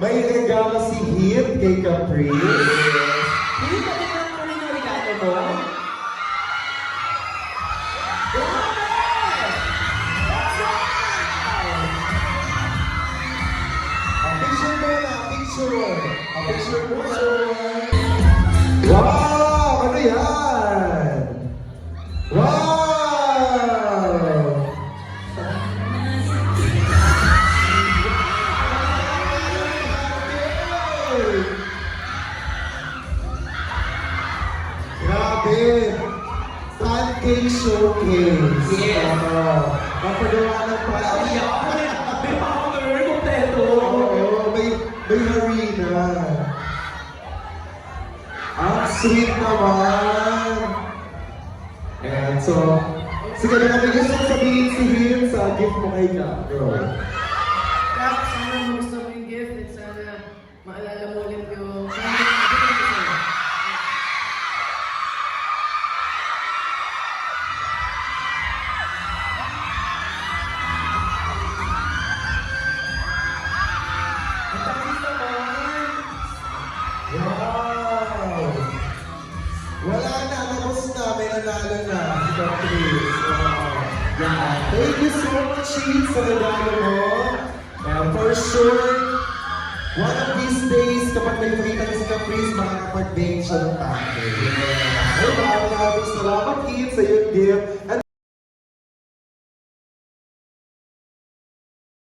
May regalo si Hip kay Caprice. Hindi pa tingnan mo rin yung regalo mo? Picture mo na, picture. Picture mo. Wow! Ano yan? Wow! Grabe! Pancake showcase. Yes. Papagawa ng pancake. May powder, kompleto. Oo, may harina. Ang sweet naman. Ayan, so, sige na kami gusto mong sabihin si Him sa gift mo kay Girl. Kap, sana gusto mo yung gift at sana maalala mo ulit yung Wow! Wala na, tapos na, may nanalo na. Si Caprice. Wow. Yeah. Thank you so much, Chief, sa regalo mo. And for sure, one of these days, kapag may pakita ni si Caprice, makakapag-bake siya ng pancake. Ay, maraming salamat, Chief, sa iyong gift. And